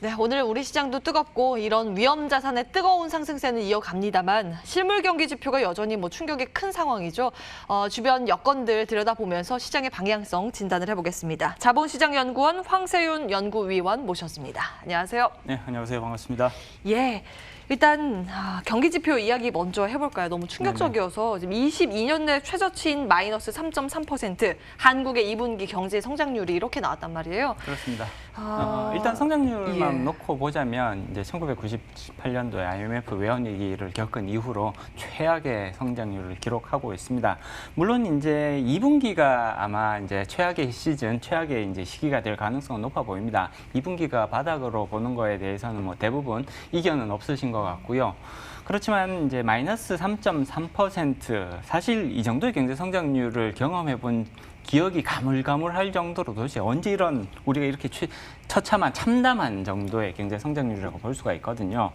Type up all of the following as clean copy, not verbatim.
네, 오늘 우리 시장도 뜨겁고 이런 위험 자산의 뜨거운 상승세는 이어갑니다만 실물 경기 지표가 여전히 충격이 큰 상황이죠. 주변 여건들 들여다보면서 시장의 방향성 진단을 해보겠습니다. 자본시장연구원 황세윤 연구위원 모셨습니다. 안녕하세요. 네, 안녕하세요. 반갑습니다. 예. 일단 경기 지표 이야기 먼저 해볼까요? 너무 충격적이어서 지금 22년 내 최저치인 마이너스 3.3%, 한국의 2분기 경제 성장률이 이렇게 나왔단 말이에요. 그렇습니다. 일단 성장률만 예. 놓고 보자면 이제 1998년도에 IMF 외환 위기를 겪은 이후로 최악의 성장률을 기록하고 있습니다. 물론 이제 2분기가 아마 이제 최악의 시즌, 최악의 이제 시기가 될 가능성은 높아 보입니다. 2분기가 바닥으로 보는 거에 대해서는 대부분 이견은 없으신 것 같고요. 그렇지만 이제 마이너스 3.3% 사실 이 정도의 경제 성장률을 경험해 본 기억이 가물가물할 정도로 도대체 언제 이런 우리가 이렇게 처참한 참담한 정도의 경제 성장률이라고 볼 수가 있거든요.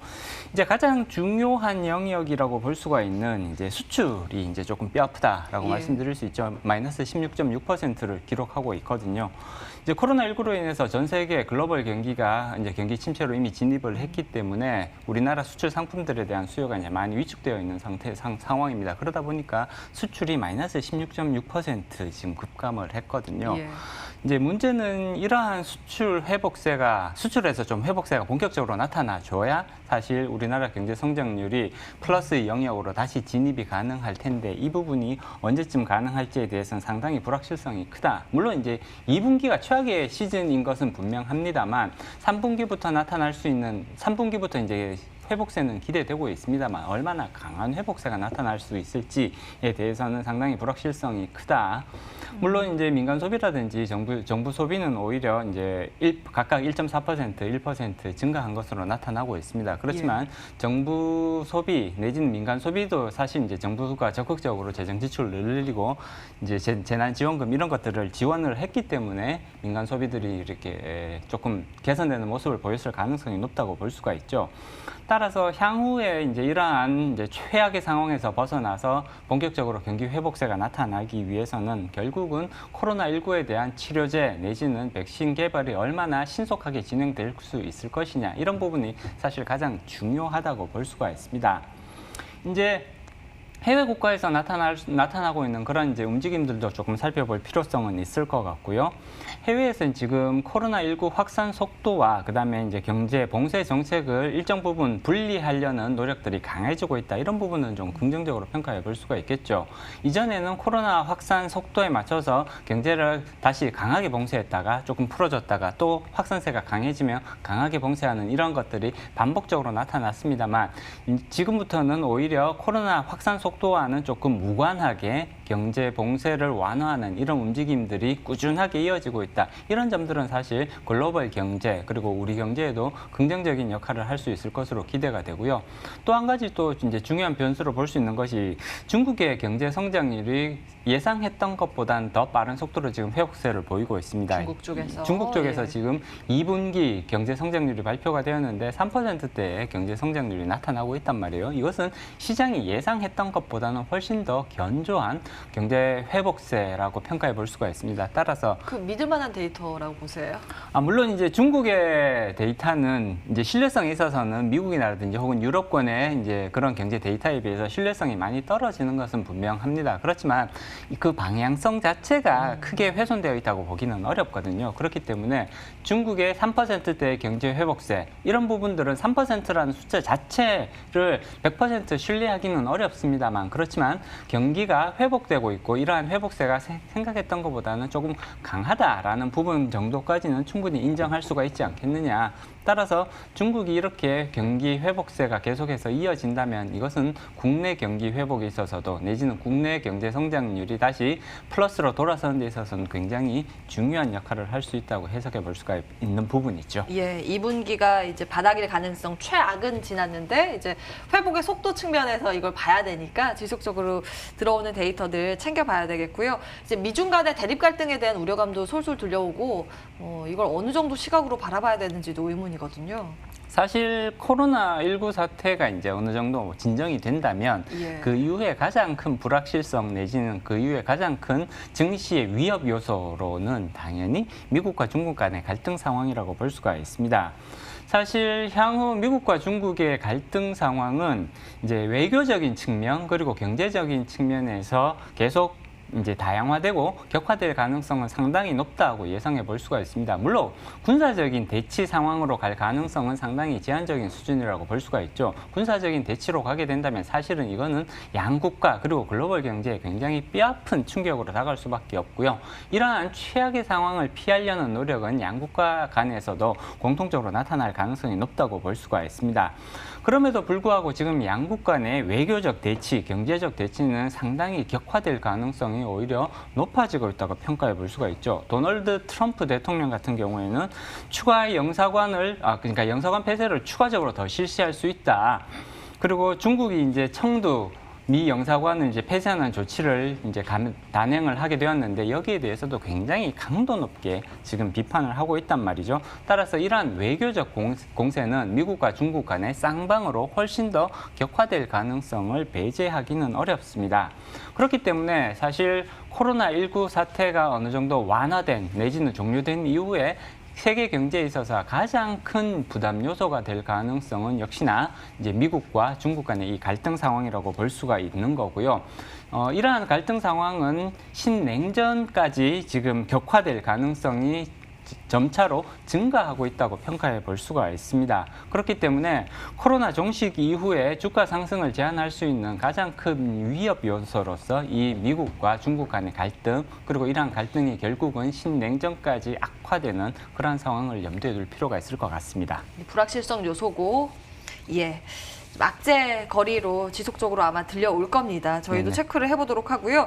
이제 가장 중요한 영역이라고 볼 수가 있는 이제 수출이 이제 조금 뼈아프다라고 말씀드릴 수 있죠. 마이너스 16.6%를 기록하고 있거든요. 이제 코로나19로 인해서 전 세계 글로벌 경기가 이제 경기 침체로 이미 진입을 했기 때문에 우리나라 수출 상품들에 대한 수요가 이제 많이 위축되어 있는 상황입니다. 그러다 보니까 수출이 마이너스 16.6% 지금 급감을 했거든요. 예. 이제 문제는 이러한 수출 회복세가 수출에서 좀 회복세가 본격적으로 나타나줘야 사실 우리나라 경제 성장률이 플러스 영역으로 다시 진입이 가능할 텐데 이 부분이 언제쯤 가능할지에 대해서는 상당히 불확실성이 크다. 물론 이제 2분기가 최악의 시즌인 것은 분명합니다만 3분기부터 나타날 수 있는 3분기부터 이제 회복세는 기대되고 있습니다만 얼마나 강한 회복세가 나타날 수 있을지에 대해서는 상당히 불확실성이 크다. 물론 이제 민간 소비라든지 정부 소비는 오히려 이제 각각 1.4%, 1% 증가한 것으로 나타나고 있습니다. 그렇지만 정부 소비 내지는 민간 소비도 사실 이제 정부가 적극적으로 재정 지출을 늘리고 이제 재난지원금 이런 것들을 지원을 했기 때문에 민간 소비들이 이렇게 조금 개선되는 모습을 보였을 가능성이 높다고 볼 수가 있죠. 따라서 향후에 이제 이러한 이제 최악의 상황에서 벗어나서 본격적으로 경기 회복세가 나타나기 위해서는 결국은 코로나19에 대한 치료제 내지는 백신 개발이 얼마나 신속하게 진행될 수 있을 것이냐 이런 부분이 사실 가장 중요하다고 볼 수가 있습니다. 이제 해외 국가에서 나타나고 있는 그런 이제 움직임들도 조금 살펴볼 필요성은 있을 것 같고요. 해외에서는 지금 코로나19 확산 속도와 그다음에 이제 경제 봉쇄 정책을 일정 부분 분리하려는 노력들이 강해지고 있다. 이런 부분은 좀 긍정적으로 평가해 볼 수가 있겠죠. 이전에는 코로나 확산 속도에 맞춰서 경제를 다시 강하게 봉쇄했다가 조금 풀어줬다가 또 확산세가 강해지면 강하게 봉쇄하는 이런 것들이 반복적으로 나타났습니다만 지금부터는 오히려 코로나 확산 속도와는 조금 무관하게 경제 봉쇄를 완화하는 이런 움직임들이 꾸준하게 이어지고 있다. 이런 점들은 사실 글로벌 경제 그리고 우리 경제에도 긍정적인 역할을 할 수 있을 것으로 기대가 되고요. 또 한 가지 또 이제 중요한 변수로 볼 수 있는 것이 중국의 경제 성장률이 예상했던 것보다는 더 빠른 속도로 지금 회복세를 보이고 있습니다. 중국 쪽에서 지금 2분기 경제 성장률이 발표가 되었는데 3%대의 경제 성장률이 나타나고 있단 말이에요. 이것은 시장이 예상했던 것보다는 훨씬 더 견조한 경제 회복세라고 평가해 볼 수가 있습니다. 따라서 믿을 만한 데이터라고 보세요? 물론 이제 중국의 데이터는 이제 신뢰성에 있어서는 미국이라든지 혹은 유럽권의 이제 그런 경제 데이터에 비해서 신뢰성이 많이 떨어지는 것은 분명합니다. 그렇지만 그 방향성 자체가 크게 훼손되어 있다고 보기는 어렵거든요. 그렇기 때문에 중국의 3%대의 경제 회복세 이런 부분들은 3%라는 숫자 자체를 100% 신뢰하기는 어렵습니다만 그렇지만 경기가 회복되고 있고 이러한 회복세가 생각했던 것보다는 조금 강하다라는 부분 정도까지는 충분히 인정할 수가 있지 않겠느냐. 따라서 중국이 이렇게 경기 회복세가 계속해서 이어진다면 이것은 국내 경기 회복에 있어서도 내지는 국내 경제 성장률이 다시 플러스로 돌아서는 데 있어서는 굉장히 중요한 역할을 할 수 있다고 해석해 볼 수가 있는 부분이죠. 예, 2분기가 이제 바닥일 가능성 최악은 지났는데 이제 회복의 속도 측면에서 이걸 봐야 되니까 지속적으로 들어오는 데이터들 챙겨봐야 되겠고요. 이제 미중 간의 대립 갈등에 대한 우려감도 솔솔 들려오고 이걸 어느 정도 시각으로 바라봐야 되는지도 의문이거든요. 사실 코로나19 사태가 이제 어느 정도 진정이 된다면 그 이후에 가장 큰 불확실성 내지는 그 이후에 가장 큰 증시의 위협 요소로는 당연히 미국과 중국 간의 갈등 상황이라고 볼 수가 있습니다. 사실 향후 미국과 중국의 갈등 상황은 이제 외교적인 측면 그리고 경제적인 측면에서 계속 이제 다양화되고 격화될 가능성은 상당히 높다고 예상해 볼 수가 있습니다. 물론 군사적인 대치 상황으로 갈 가능성은 상당히 제한적인 수준이라고 볼 수가 있죠. 군사적인 대치로 가게 된다면 사실은 이거는 양국가 그리고 글로벌 경제에 굉장히 뼈아픈 충격으로 다가갈 수밖에 없고요. 이러한 최악의 상황을 피하려는 노력은 양국가 간에서도 공통적으로 나타날 가능성이 높다고 볼 수가 있습니다. 그럼에도 불구하고 지금 양국 간의 외교적 대치, 경제적 대치는 상당히 격화될 가능성이 오히려 높아지고 있다고 평가해 볼 수가 있죠. 도널드 트럼프 대통령 같은 경우에는 추가 영사관을, 그러니까 영사관 폐쇄를 추가적으로 더 실시할 수 있다. 그리고 중국이 이제 청두 미 영사관을 이제 폐쇄하는 조치를 이제 단행을 하게 되었는데 여기에 대해서도 굉장히 강도 높게 지금 비판을 하고 있단 말이죠. 따라서 이러한 외교적 공세는 미국과 중국 간의 쌍방으로 훨씬 더 격화될 가능성을 배제하기는 어렵습니다. 그렇기 때문에 사실 코로나19 사태가 어느 정도 완화된 내지는 종료된 이후에 세계 경제에 있어서 가장 큰 부담 요소가 될 가능성은 역시나 이제 미국과 중국 간의 이 갈등 상황이라고 볼 수가 있는 거고요. 이러한 갈등 상황은 신냉전까지 지금 격화될 가능성이 점차로 증가하고 있다고 평가해 볼 수가 있습니다. 그렇기 때문에 코로나 종식 이후에 주가 상승을 제한할 수 있는 가장 큰 위협 요소로서 이 미국과 중국 간의 갈등 그리고 이러한 갈등이 결국은 신냉전까지 악화되는 그러한 상황을 염두에 둘 필요가 있을 것 같습니다. 불확실성 요소고 예. 악재 거리로 지속적으로 아마 들려올 겁니다. 저희도 네네. 체크를 해보도록 하고요.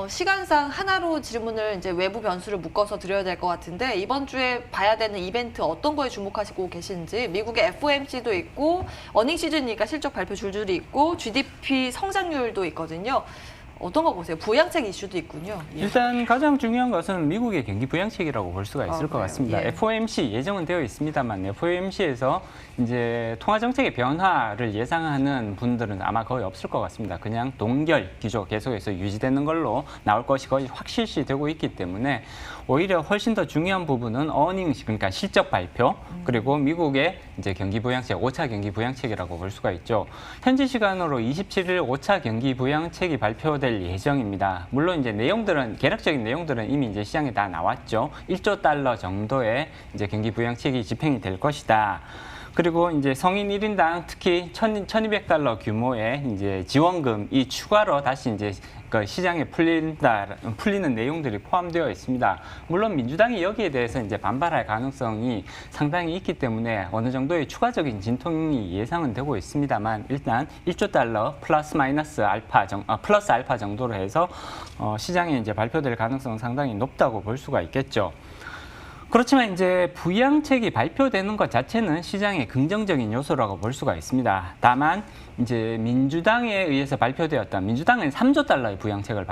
시간상 하나로 질문을 이제 외부 변수를 묶어서 드려야 될 것 같은데 이번 주에 봐야 되는 이벤트 어떤 거에 주목하시고 계신지 미국의 FOMC도 있고 어닝 시즌이니까 실적 발표 줄줄이 있고 GDP 성장률도 있거든요. 어떤 거 보세요? 부양책 이슈도 있군요. 예. 일단 가장 중요한 것은 미국의 경기 부양책이라고 볼 수가 있을 것 그래요? 같습니다. 예. FOMC 예정은 되어 있습니다만 FOMC에서 이제 통화 정책의 변화를 예상하는 분들은 아마 거의 없을 것 같습니다. 그냥 동결 기조 계속해서 유지되는 걸로 나올 것이 거의 확실시 되고 있기 때문에 오히려 훨씬 더 중요한 부분은 어닝, 그러니까 실적 발표 그리고 미국의 이제 경기 부양책, 5차 경기 부양책이라고 볼 수가 있죠. 현지 시간으로 27일 5차 경기 부양책이 발표될 예정입니다. 물론 이제 내용들은 개략적인 내용들은 이미 이제 시장에 다 나왔죠. 1조 달러 정도의 이제 경기 부양책이 집행이 될 것이다. 그리고 이제 성인 1인당 특히 1,200달러 규모의 이제 지원금이 추가로 다시 이제 그 시장에 풀리는 내용들이 포함되어 있습니다. 물론 민주당이 여기에 대해서 이제 반발할 가능성이 상당히 있기 때문에 어느 정도의 추가적인 진통이 예상은 되고 있습니다만 일단 1조 달러 플러스 알파 정도로 해서 시장에 이제 발표될 가능성은 상당히 높다고 볼 수가 있겠죠. 그렇지만 이제 부양책이 발표되는 것 자체는 시장의 긍정적인 요소라고 볼 수가 있습니다. 다만 이제 민주당에 의해서 발표되었던 민주당은 3조 달러의 부양책을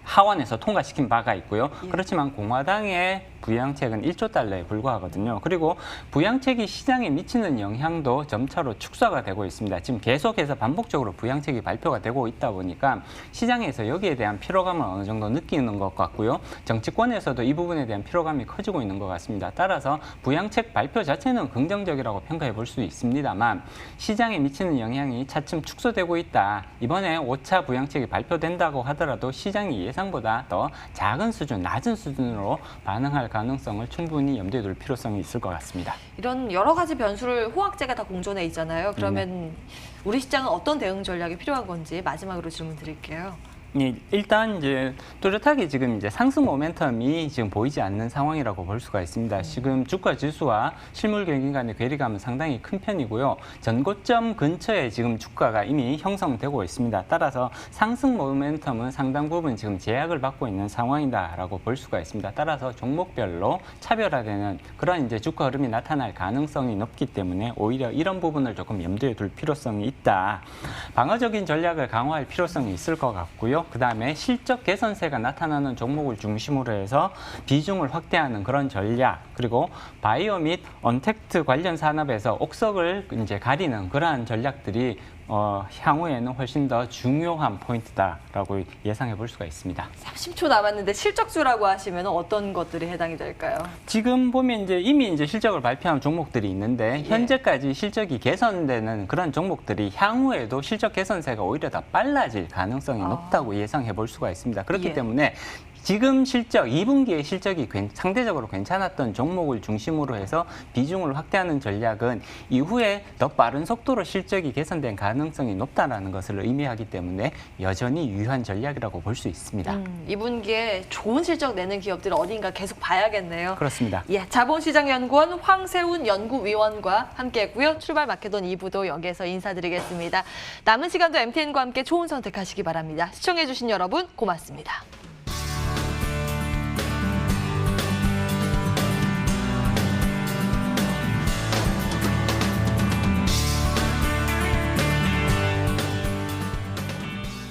하원에서 통과시킨 바가 있고요. 예. 그렇지만 공화당의 부양책은 1조 달러에 불과하거든요. 그리고 부양책이 시장에 미치는 영향도 점차로 축소가 되고 있습니다. 지금 계속해서 반복적으로 부양책이 발표가 되고 있다 보니까 시장에서 여기에 대한 피로감을 어느 정도 느끼는 것 같고요. 정치권에서도 이 부분에 대한 피로감이 커지고 있는 것 같습니다. 따라서 부양책 발표 자체는 긍정적이라고 평가해 볼 수 있습니다만 시장에 미치는 영향이 차츰 축소되고 있다. 이번에 5차 부양책이 발표된다고 하더라도 시장이 예상보다 더 작은 수준, 낮은 수준으로 반응할 가능성을 충분히 염두에 둘 필요성이 있을 것 같습니다. 이런 여러 가지 변수를 호황제가 다 공존해 있잖아요. 그러면 우리 시장은 어떤 대응 전략이 필요한 건지 마지막으로 질문 드릴게요. 예, 일단 이제 뚜렷하게 지금 이제 상승 모멘텀이 지금 보이지 않는 상황이라고 볼 수가 있습니다. 지금 주가 지수와 실물 경기 간의 괴리감은 상당히 큰 편이고요. 전고점 근처에 지금 주가가 이미 형성되고 있습니다. 따라서 상승 모멘텀은 상당 부분 지금 제약을 받고 있는 상황이다라고 볼 수가 있습니다. 따라서 종목별로 차별화되는 그런 이제 주가 흐름이 나타날 가능성이 높기 때문에 오히려 이런 부분을 조금 염두에 둘 필요성이 있다. 방어적인 전략을 강화할 필요성이 있을 것 같고요. 그다음에 실적 개선세가 나타나는 종목을 중심으로 해서 비중을 확대하는 그런 전략, 그리고 바이오 및 언택트 관련 산업에서 옥석을 이제 가리는 그러한 전략들이 향후에는 훨씬 더 중요한 포인트다라고 예상해 볼 수가 있습니다. 30초 남았는데 실적주라고 하시면 어떤 것들이 해당이 될까요? 지금 보면 이미 실적을 발표한 종목들이 있는데 예. 현재까지 실적이 개선되는 그런 종목들이 향후에도 실적 개선세가 오히려 더 빨라질 가능성이 높다고 예상해 볼 수가 있습니다. 그렇기 예. 때문에 지금 실적, 2분기의 실적이 상대적으로 괜찮았던 종목을 중심으로 해서 비중을 확대하는 전략은 이후에 더 빠른 속도로 실적이 개선된 가능성이 높다는 것을 의미하기 때문에 여전히 유효한 전략이라고 볼 수 있습니다. 2분기에 좋은 실적 내는 기업들을 어딘가 계속 봐야겠네요. 그렇습니다. 예, 자본시장연구원 황세훈 연구위원과 함께했고요. 출발 마케돈 2부도 여기에서 인사드리겠습니다. 남은 시간도 MTN과 함께 좋은 선택하시기 바랍니다. 시청해주신 여러분 고맙습니다.